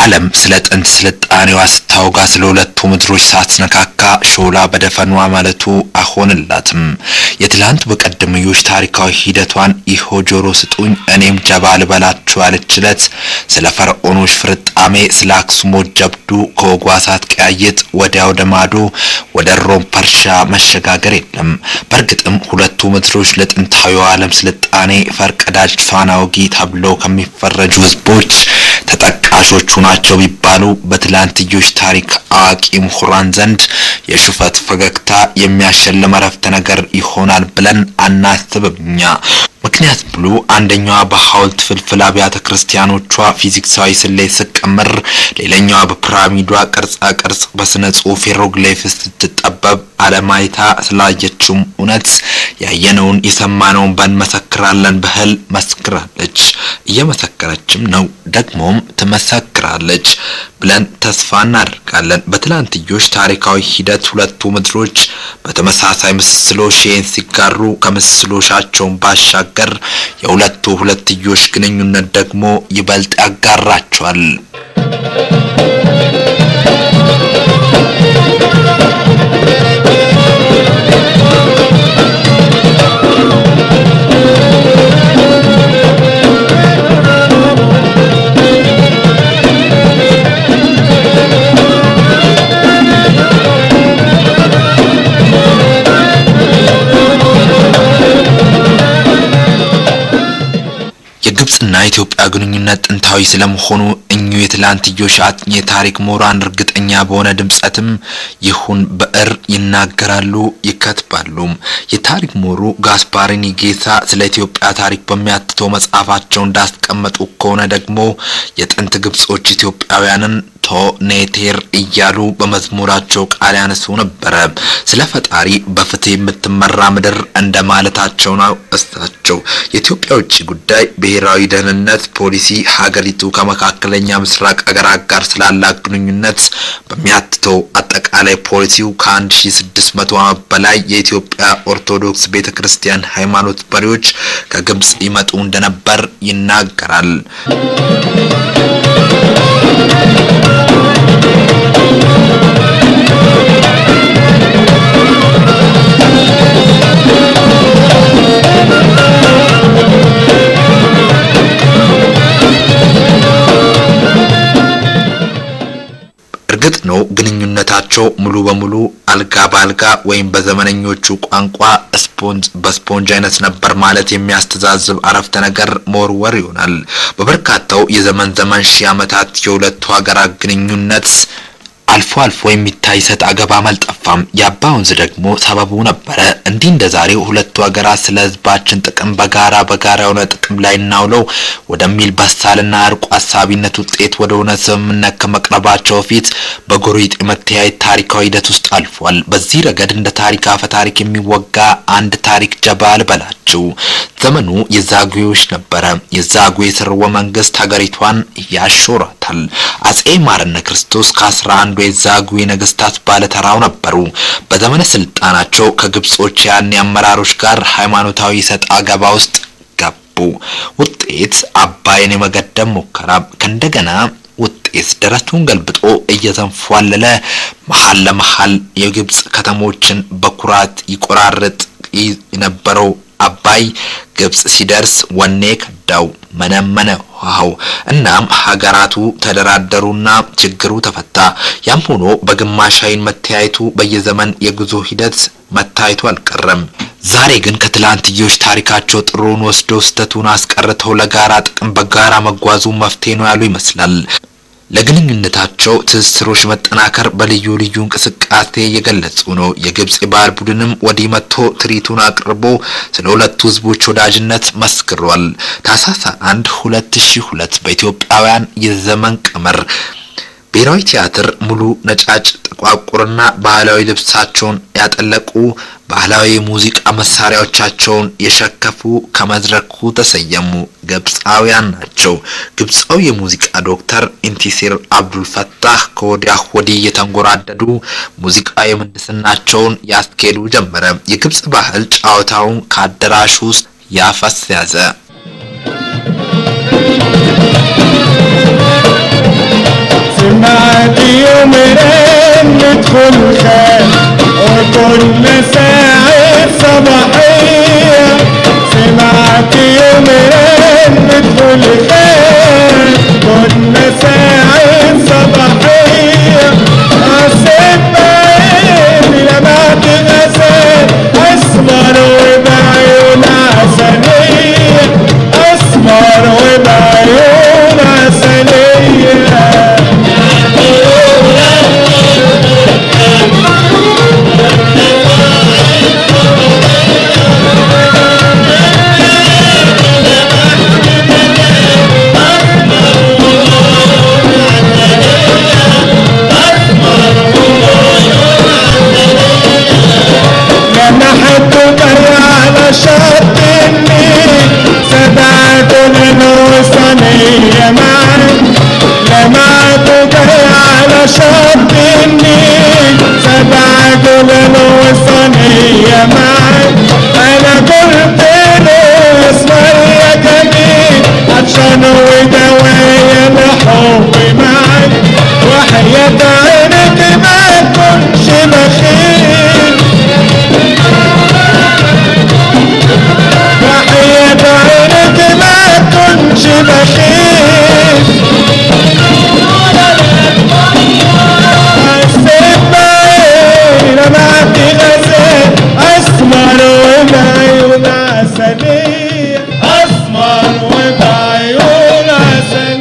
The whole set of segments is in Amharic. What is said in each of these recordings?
ዓለም ስለ ጥንት ስልጣኔዋ ስታወጋ ስለ ሁለቱ ምድሮች ሳትነካካ ሾላ በደፈኗ ማለቱ አሆንላትም። የትላንት በቀደምዮሽ ታሪካዊ ሂደቷን ይሆጆሮ ስጡኝ እኔም ጀባል በላችሁ አለችለት። ስለ ፈርዖኖች ፍርጣሜ ስለ አክሱሞች ጀብዱ ከወጓሳት ቀያይጥ ወዲያው ደማዶ ወደ ሮም ፐርሻ መሸጋገር የለም። በርግጥም ሁለቱ ምድሮች ለጥንታዊው ዓለም ስልጣኔ ፈርቀዳጅ ፋናውጊ ተብለው ከሚፈረጁ ህዝቦች ተጠቃሾቹ ናቸው ቢባሉ በትላንትዮሽ ታሪክ አዋቂ ምሁራን ዘንድ የሹፈት ፈገግታ የሚያሸልም አረፍተ ነገር ይሆናል ብለን አናስብምኛ። ምክንያት ብሉ አንደኛዋ በሐውልት ፍልፍል አብያተ ክርስቲያኖቿ ፊዚክሳዊ ስሌት ስቀመር ሌላኛዋ በፒራሚዷ ቅርጽ በስነ ጽሑፍ ሂሮግሊፍስ ስትጠበብ አለማይታ ስላየችው እውነት ያየነውን የሰማነውን በንመሰክራለን በህል መስክራለች። እየመሰከረችም ነው ደግሞም ትመሰክራለች ብለን ተስፋ እናደርጋለን። በትላንትዮሽ ታሪካዊ ሂደት ሁለቱ ምድሮች በተመሳሳይ ምስሎች ሲጋሩ ከምስሎቻቸው ባሻገር የሁለቱ ሁለትዮሽ ግንኙነት ደግሞ ይበልጥ ያጋራቸዋል። የግብጽና ኢትዮጵያ ግንኙነት ጥንታዊ ስለመሆኑ እኙ የትላንትዮሽ የታሪክ ምሁራን እርግጠኛ በሆነ ድምጸትም ይሁን በእር ይናገራሉ ይከትባሉ። የታሪክ ምሁሩ ጋስፓሪኒ ጌታ ስለ ኢትዮጵያ ታሪክ በሚያትተው መጽሐፋቸው እንዳስቀመጡ ከሆነ ደግሞ የጥንት ግብጾች ኢትዮጵያውያንን ኔቴር እያሉ በመዝሙራቸው ቃል ያነሱ ነበር። ስለ ፈጣሪ በፍትህ የምትመራ ምድር እንደማለታቸው ነው። እሳቸው የኢትዮጵያ ውጭ ጉዳይ ብሔራዊ ደህንነት ፖሊሲ ሀገሪቱ ከመካከለኛ ምስራቅ አገራት ጋር ስላላት ግንኙነት በሚያትተው አጠቃላይ ፖሊሲው ከ1600 ዓመት በላይ የኢትዮጵያ ኦርቶዶክስ ቤተክርስቲያን ሃይማኖት መሪዎች ከግብጽ ይመጡ እንደነበር ይናገራል። እርግጥ ነው ግንኙነታቸው ሙሉ በሙሉ አልጋ ባልጋ ወይም በዘመነኞቹ ቋንቋ በስፖንጅ አይነት ነበር ማለት የሚያስተዛዝብ አረፍተ ነገር መወርወር ይሆናል። በበርካታው የዘመን ሺህ ዓመታት የሁለቱ ሀገራት ግንኙነት አልፎ የሚታይ ሰጥ አገባ መልጠፋም ያባውንዝ ደግሞ ሰበቡ ነበር። እንዲህ እንደዛሬው ሁለቱ ሀገራት ስለ ህዝባችን ጥቅም በጋራ የሆነ ጥቅም ላይ እናውለው ወደሚል በሳልና አርቆ አሳቢነት ውጤት ወደ እውነት ስምምነት ከመቅረባቸው ፊት በጎሪጥ የመተያየት ታሪካዊ ሂደት ውስጥ አልፏል። በዚህ ረገድ እንደ ታሪክ አፈ ታሪክ የሚወጋ አንድ ታሪክ ጀባል በላቸው። ዘመኑ የዛጉዌዎች ነበር። የዛጉዌ ስርወ መንግስት ሀገሪቷን ያሾራታል። አጼ ማርነ ክርስቶስ ከ11 የዛጉዌ ነገስታት ባለተራው ነበሩ። በዘመነ ስልጣናቸው ከግብጾች ያን አመራሮች ጋር ሃይማኖታዊ ሰጥ አገባ ውስጥ ገቡ። ውጤት አባይን የመገደም ሙከራ ከእንደገና ውጤት ደረቱን ገልብጦ እየተንፏለለ መሐል ለመሐል የግብጽ ከተሞችን በኩራት ይቆራርጥ የነበረው አባይ ግብጽ ሲደርስ ወኔ ከዳው መነመነ ዋው። እናም ሀገራቱ ተደራደሩና ችግሩ ተፈታ። ያም ሆኖ በግማሽ አይን መተያየቱ በየዘመን የጉዞ ሂደት መታየቱ አልቀረም። ዛሬ ግን ከትላንትዮሽ ታሪካቸው ጥሩን ወስደው ስተቱን አስቀርተው ለጋራ ጥቅም በጋራ መጓዙ መፍትሄ ነው ያሉ ይመስላል። ለግንኙነታቸው ትስስሮች መጠናከር በልዩ እንቅስቃሴ የገለጹ ነው። የግብጽ ባህል ቡድንም ወዲህ መጥቶ ትርኢቱን አቅርቦ ስለ ሁለቱ ህዝቦች ወዳጅነት መስክሯል። ታህሳስ 1 2002 በኢትዮጵያውያን የዘመን ቀመር ብሔራዊ ቲያትር ሙሉ ነጫጭ ጥቋቁርና ባህላዊ ልብሳቸውን ያጠለቁ ባህላዊ ሙዚቃ መሳሪያዎቻቸውን የሸከፉ ከመድረኩ ተሰየሙ ግብጻውያን ናቸው። ግብጻው የሙዚቃ ዶክተር ኢንቲሲር አብዱል ፈታህ ከወዲያ ወዲህ የተንጎራደዱ ሙዚቃ የምንድስናቸውን ያስኬዱ ጀመረ። የግብጽ ባህል ጫዋታውን ካደራሹ ውስጥ ያፈስ ያዘ። ندخل خان وكنا ساعة صباحية سمعت يومين ندخل خان كنا ساعة صباحية قصيت بعيني لمعت غزال أسمر وبعيون عسلية أسمر وبعيون عسلية شط النيل سبعة الوصنية معاك لمعت جاي على شط النيل سبعة الوصنية معاك أنا قلت له اسمر يا جميل عطشان ودوايا الحب معاك وحياة عينك ما تكونش بخيل وحياة عينك ما تكونش بخيل حسيت بعيني لمعت غزال أسمر وبعيون عسلية أسمر وبعيون عسلية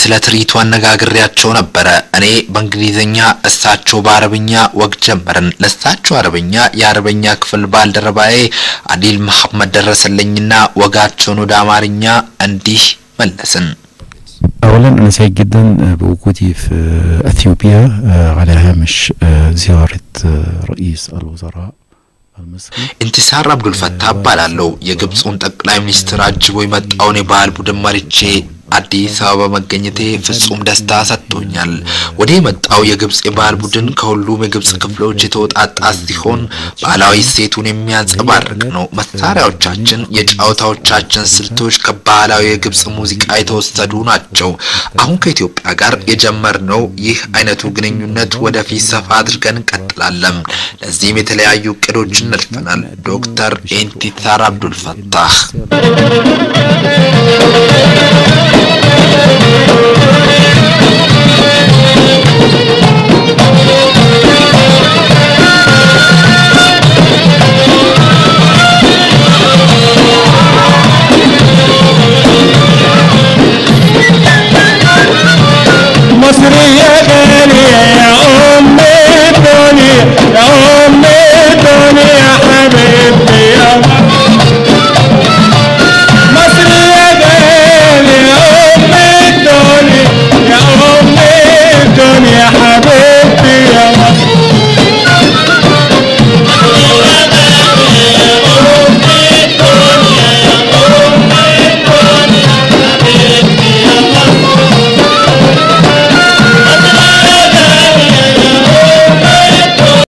ስለ ትርኢቱ አነጋግሬያቸው ነበር እኔ በእንግሊዘኛ እሳቸው በአረብኛ ወግ ጀመርን ለእሳቸው አረብኛ የአረብኛ ክፍል ባልደረባዬ አዲል መሐመድ ደረሰልኝና ወጋቸውን ወደ አማርኛ እንዲህ መለስን اولا انا سعيد جدا بوجودي في اثيوبيا على هامش زيارة رئيس الوزراء انتصار عبد الفتاح ባላለው የግብጽን ጠቅላይ ሚኒስትር አጅቦ የመጣውን የባህል ቡድን መርጬ አዲስ አበባ መገኘቴ ፍጹም ደስታ ሰጥቶኛል ወደ የመጣው የግብጽ የባህል ቡድን ከሁሉም የግብጽ ክፍሎች የተወጣጣ ሲሆን ባህላዊ ሴቱን የሚያንጸባርቅ ነው መሳሪያዎቻችን የጫውታዎቻችን ስልቶች ከባህላዊ የግብጽ ሙዚቃ የተወሰዱ ናቸው አሁን ከኢትዮጵያ ጋር የጀመርነው ይህ አይነቱ ግንኙነት ወደፊት ሰፋ አድርገን እንቀጥላለን ለዚህም የተለያዩ እቅዶችን ነድፈናል ዶክተር ኢንቲሳር አብዱል ፈታህ مصرية غالية يا أم الدنيا يا